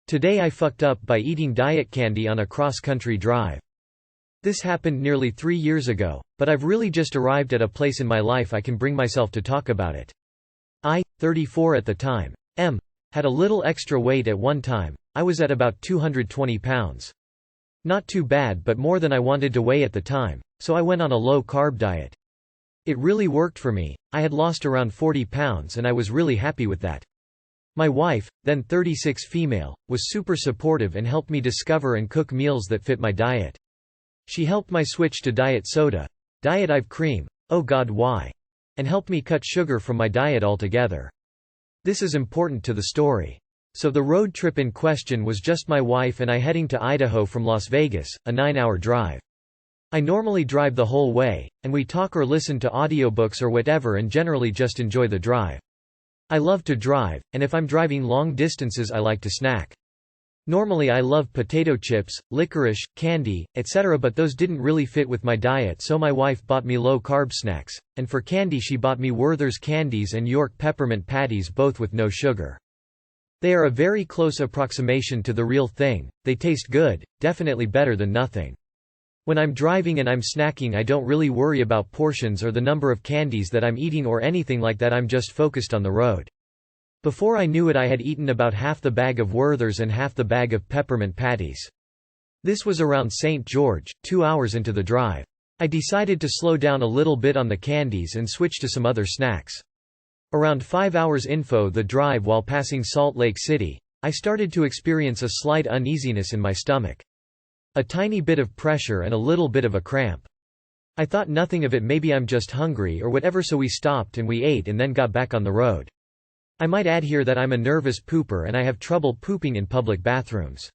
Today I fucked up by eating diet candy on a cross-country drive. This happened nearly 3 years ago, but I've really just arrived at a place in my life I can bring myself to talk about it. I, 34 at the time, had a little extra weight at one time. I was at about 220 pounds. Not too bad, but more than I wanted to weigh at the time, so I went on a low-carb diet. It really worked for me. I had lost around 40 pounds and I was really happy with that. My wife, then 36 female, was super supportive and helped me discover and cook meals that fit my diet. She helped my switch to diet soda, diet I've cream, oh god why, and helped me cut sugar from my diet altogether. This is important to the story. So the road trip in question was just my wife and I heading to Idaho from Las Vegas, a 9-hour drive. I normally drive the whole way, and we talk or listen to audiobooks or whatever and generally just enjoy the drive. I love to drive, and if I'm driving long distances I like to snack. Normally I love potato chips, licorice, candy, etc., but those didn't really fit with my diet, so my wife bought me low-carb snacks, and for candy she bought me Werther's candies and York peppermint patties, both with no sugar. They are a very close approximation to the real thing. They taste good, definitely better than nothing. When I'm driving and I'm snacking I don't really worry about portions or the number of candies that I'm eating or anything like that, I'm just focused on the road. Before I knew it I had eaten about half the bag of Werther's and half the bag of peppermint patties. This was around St. George, 2 hours into the drive. I decided to slow down a little bit on the candies and switch to some other snacks. Around 5 hours info the drive, while passing Salt Lake City, I started to experience a slight uneasiness in my stomach. A tiny bit of pressure and a little bit of a cramp. I thought nothing of it, maybe I'm just hungry or whatever, so we stopped and we ate and then got back on the road. I might add here that I'm a nervous pooper and I have trouble pooping in public bathrooms.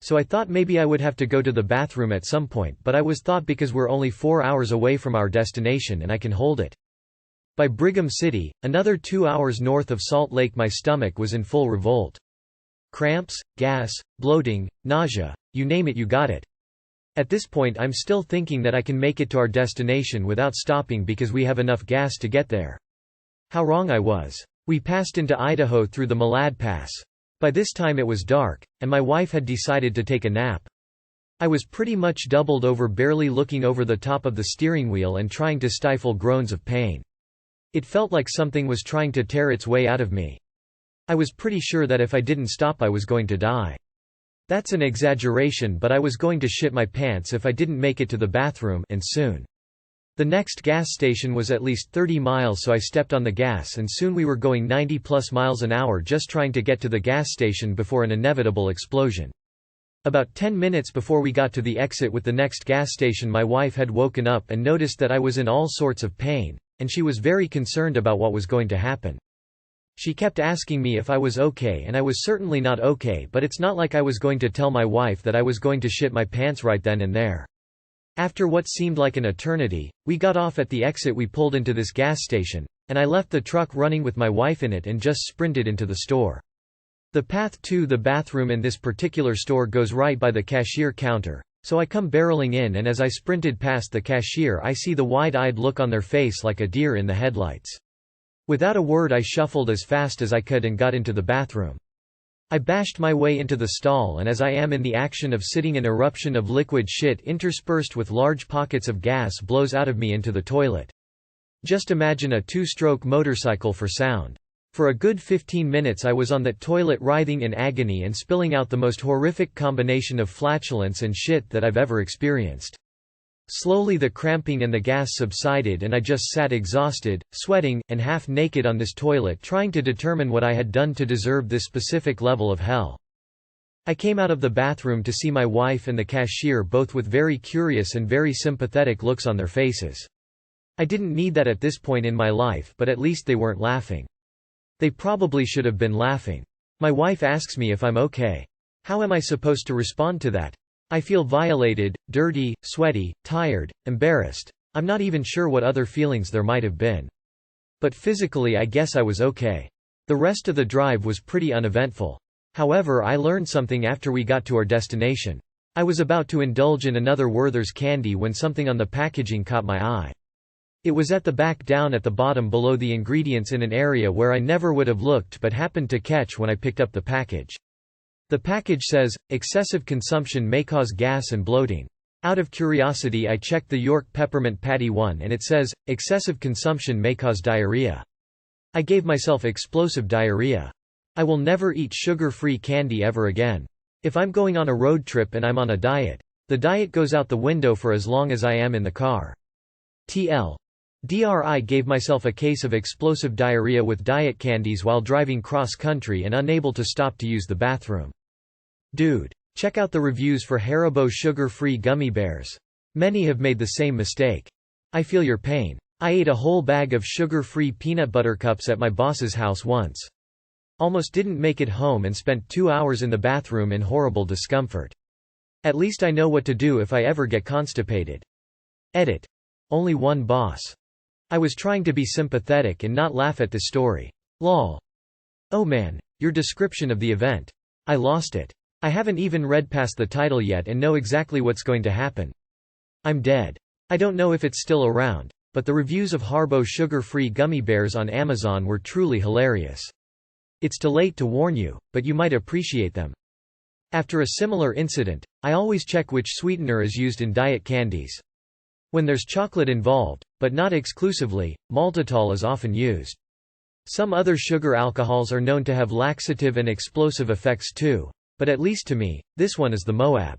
So I thought maybe I would have to go to the bathroom at some point, but I was thought because we're only 4 hours away from our destination and I can hold it. By Brigham City, another 2 hours north of Salt Lake, my stomach was in full revolt. Cramps, gas, bloating, nausea, you name it, you got it. At this point I'm still thinking that I can make it to our destination without stopping because we have enough gas to get there. How wrong I was. We passed into Idaho through the Malad Pass. By this time it was dark, and my wife had decided to take a nap. I was pretty much doubled over, barely looking over the top of the steering wheel and trying to stifle groans of pain. It felt like something was trying to tear its way out of me. I was pretty sure that if I didn't stop I was going to die. That's an exaggeration, but I was going to shit my pants if I didn't make it to the bathroom, and soon. The next gas station was at least 30 miles, so I stepped on the gas and soon we were going 90+ miles an hour just trying to get to the gas station before an inevitable explosion. About 10 minutes before we got to the exit with the next gas station, my wife had woken up and noticed that I was in all sorts of pain, and she was very concerned about what was going to happen. She kept asking me if I was okay, and I was certainly not okay, but it's not like I was going to tell my wife that I was going to shit my pants right then and there. After what seemed like an eternity, we got off at the exit, we pulled into this gas station, and I left the truck running with my wife in it and just sprinted into the store. The path to the bathroom in this particular store goes right by the cashier counter, so I come barreling in, and as I sprinted past the cashier I see the wide-eyed look on their face like a deer in the headlights. Without a word I shuffled as fast as I could and got into the bathroom. I bashed my way into the stall, and as I am in the action of sitting, an eruption of liquid shit interspersed with large pockets of gas blows out of me into the toilet. Just imagine a two-stroke motorcycle for sound. For a good 15 minutes I was on that toilet writhing in agony and spilling out the most horrific combination of flatulence and shit that I've ever experienced. Slowly the cramping and the gas subsided and I just sat exhausted, sweating, and half naked on this toilet trying to determine what I had done to deserve this specific level of hell. I came out of the bathroom to see my wife and the cashier both with very curious and very sympathetic looks on their faces. I didn't need that at this point in my life, but at least they weren't laughing. They probably should have been laughing. My wife asks me if I'm okay. How am I supposed to respond to that? I feel violated, dirty, sweaty, tired, embarrassed. I'm not even sure what other feelings there might have been. But physically I guess I was okay. The rest of the drive was pretty uneventful. However, I learned something after we got to our destination. I was about to indulge in another Werther's candy when something on the packaging caught my eye. It was at the back, down at the bottom below the ingredients, in an area where I never would have looked but happened to catch when I picked up the package. The package says, excessive consumption may cause gas and bloating. Out of curiosity I checked the York Peppermint Patty one and it says, excessive consumption may cause diarrhea. I gave myself explosive diarrhea. I will never eat sugar-free candy ever again. If I'm going on a road trip and I'm on a diet, the diet goes out the window for as long as I am in the car. TLDR, gave myself a case of explosive diarrhea with diet candies while driving cross-country and unable to stop to use the bathroom. Dude. Check out the reviews for Haribo sugar-free gummy bears. Many have made the same mistake. I feel your pain. I ate a whole bag of sugar-free peanut butter cups at my boss's house once. Almost didn't make it home and spent 2 hours in the bathroom in horrible discomfort. At least I know what to do if I ever get constipated. Edit. Only one boss. I was trying to be sympathetic and not laugh at this story. Lol. Oh man, your description of the event. I lost it. I haven't even read past the title yet and know exactly what's going to happen. I'm dead. I don't know if it's still around, but the reviews of Haribo sugar-free gummy bears on Amazon were truly hilarious. It's too late to warn you, but you might appreciate them. After a similar incident, I always check which sweetener is used in diet candies. When there's chocolate involved, but not exclusively, maltitol is often used. Some other sugar alcohols are known to have laxative and explosive effects too. But at least to me, this one is the Moab.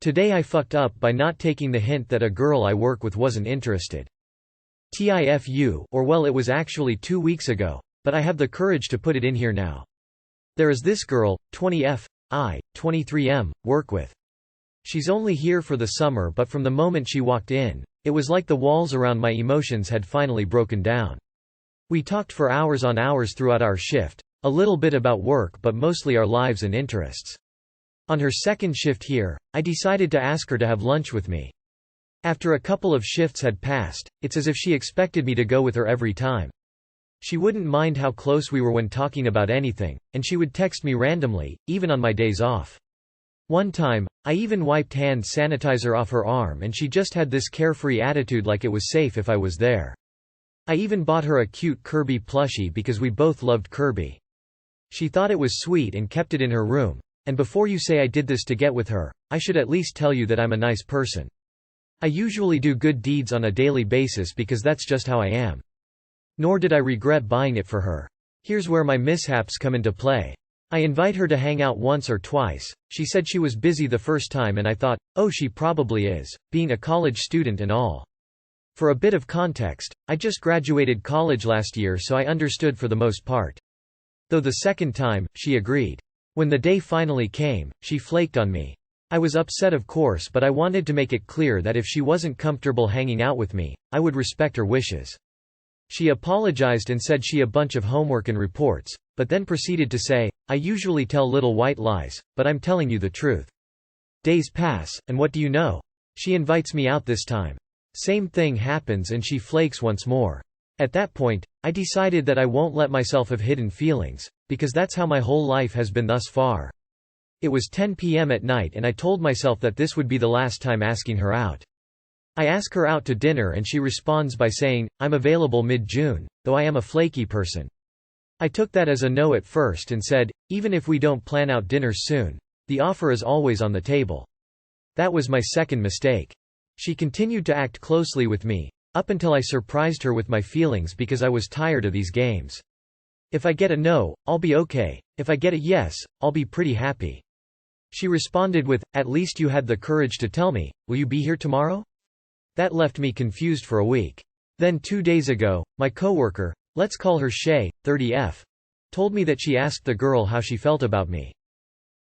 Today I fucked up by not taking the hint that a girl I work with wasn't interested. TIFU, or well, it was actually 2 weeks ago, but I have the courage to put it in here now. There is this girl, 20F, I, 23M, work with. She's only here for the summer, but from the moment she walked in, it was like the walls around my emotions had finally broken down. We talked for hours on hours throughout our shift. A little bit about work but mostly our lives and interests. On her second shift here, I decided to ask her to have lunch with me. After a couple of shifts had passed, it's as if she expected me to go with her every time. She wouldn't mind how close we were when talking about anything, and she would text me randomly, even on my days off. One time, I even wiped hand sanitizer off her arm and she just had this carefree attitude like it was safe if I was there. I even bought her a cute Kirby plushie because we both loved Kirby. She thought it was sweet and kept it in her room, and before you say I did this to get with her, I should at least tell you that I'm a nice person. I usually do good deeds on a daily basis because that's just how I am. Nor did I regret buying it for her. Here's where my mishaps come into play. I invite her to hang out once or twice. She said she was busy the first time and I thought, oh, she probably is, being a college student and all. For a bit of context, I just graduated college last year, so I understood for the most part. Though the second time, she agreed. When the day finally came, she flaked on me. I was upset of course, but I wanted to make it clear that if she wasn't comfortable hanging out with me, I would respect her wishes. She apologized and said she had a bunch of homework and reports, but then proceeded to say, I usually tell little white lies, but I'm telling you the truth. Days pass, and what do you know? She invites me out this time. Same thing happens and she flakes once more. At that point, I decided that I won't let myself have hidden feelings, because that's how my whole life has been thus far. It was 10 p.m. at night and I told myself that this would be the last time asking her out. I ask her out to dinner and she responds by saying, I'm available mid-June, though I am a flaky person. I took that as a no at first and said, even if we don't plan out dinner soon, the offer is always on the table. That was my second mistake. She continued to act closely with me, up until I surprised her with my feelings because I was tired of these games. If I get a no, I'll be okay. If I get a yes, I'll be pretty happy. She responded with, at least you had the courage to tell me, will you be here tomorrow? That left me confused for a week. Then 2 days ago, my coworker, let's call her Shay, 30F, told me that she asked the girl how she felt about me.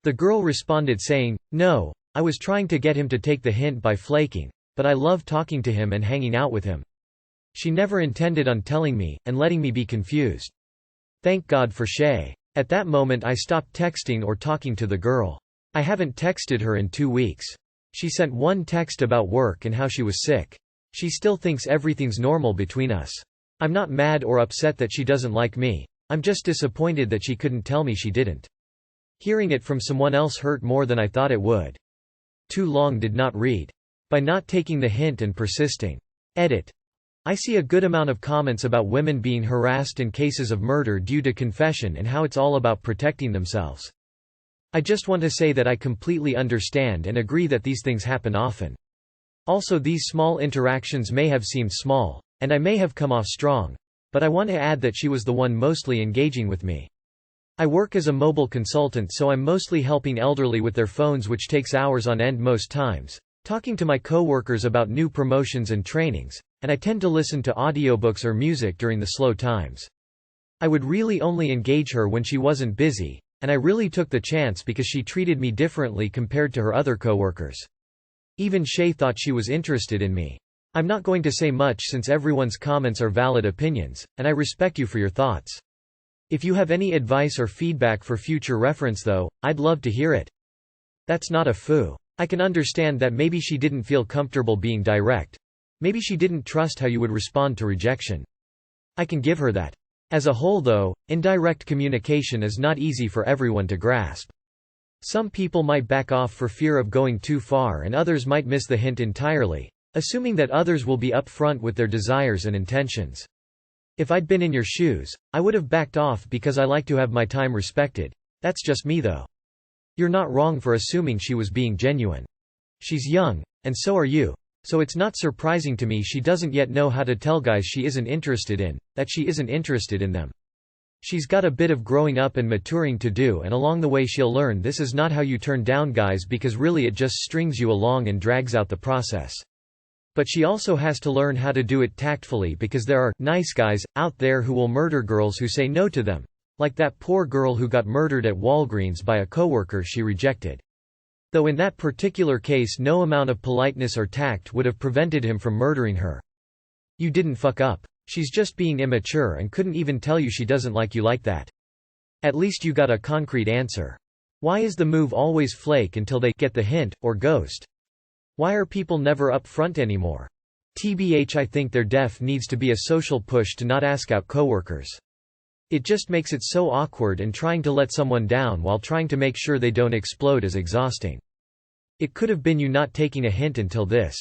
The girl responded saying, no, I was trying to get him to take the hint by flaking, but I love talking to him and hanging out with him. She never intended on telling me, and letting me be confused. Thank God for Shay. At that moment I stopped texting or talking to the girl. I haven't texted her in 2 weeks. She sent one text about work and how she was sick. She still thinks everything's normal between us. I'm not mad or upset that she doesn't like me. I'm just disappointed that she couldn't tell me she didn't. Hearing it from someone else hurt more than I thought it would. Too long did not read. By not taking the hint and persisting. Edit. I see a good amount of comments about women being harassed and cases of murder due to confession and how it's all about protecting themselves. I just want to say that I completely understand and agree that these things happen often. Also, these small interactions may have seemed small, and I may have come off strong, but I want to add that she was the one mostly engaging with me. I work as a mobile consultant, so I'm mostly helping elderly with their phones, which takes hours on end most times, talking to my co-workers about new promotions and trainings, and I tend to listen to audiobooks or music during the slow times. I would really only engage her when she wasn't busy, and I really took the chance because she treated me differently compared to her other co-workers. Even Shay thought she was interested in me. I'm not going to say much since everyone's comments are valid opinions, and I respect you for your thoughts. If you have any advice or feedback for future reference though, I'd love to hear it. That's not a foo. I can understand that maybe she didn't feel comfortable being direct. Maybe she didn't trust how you would respond to rejection. I can give her that. As a whole though, indirect communication is not easy for everyone to grasp. Some people might back off for fear of going too far, and others might miss the hint entirely, assuming that others will be upfront with their desires and intentions. If I'd been in your shoes, I would have backed off because I like to have my time respected. That's just me though. You're not wrong for assuming she was being genuine. She's young, and so are you, so it's not surprising to me she doesn't yet know how to tell guys she isn't interested in, that she isn't interested in them. She's got a bit of growing up and maturing to do, and along the way she'll learn this is not how you turn down guys, because really it just strings you along and drags out the process. But she also has to learn how to do it tactfully, because there are nice guys out there who will murder girls who say no to them, like that poor girl who got murdered at Walgreens by a coworker she rejected. Though in that particular case no amount of politeness or tact would have prevented him from murdering her. You didn't fuck up. She's just being immature and couldn't even tell you she doesn't like you like that. At least you got a concrete answer. Why is the move always flake until they get the hint, or ghost? Why are people never up front anymore? TBH, I think there needs to be a social push to not ask out coworkers. It just makes it so awkward, and trying to let someone down while trying to make sure they don't explode is exhausting. It could have been you not taking a hint until this.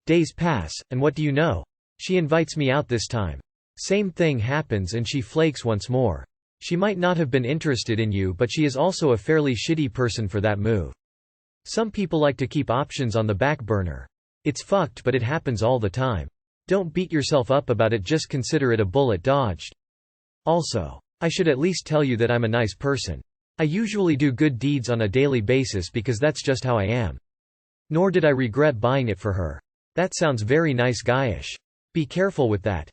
Days pass, and what do you know? She invites me out this time. Same thing happens and she flakes once more. She might not have been interested in you, but she is also a fairly shitty person for that move. Some people like to keep options on the back burner. It's fucked, but it happens all the time. Don't beat yourself up about it, just consider it a bullet dodged. Also, I should at least tell you that I'm a nice person. I usually do good deeds on a daily basis because that's just how I am. Nor did I regret buying it for her. That sounds very nice guyish. Be careful with that.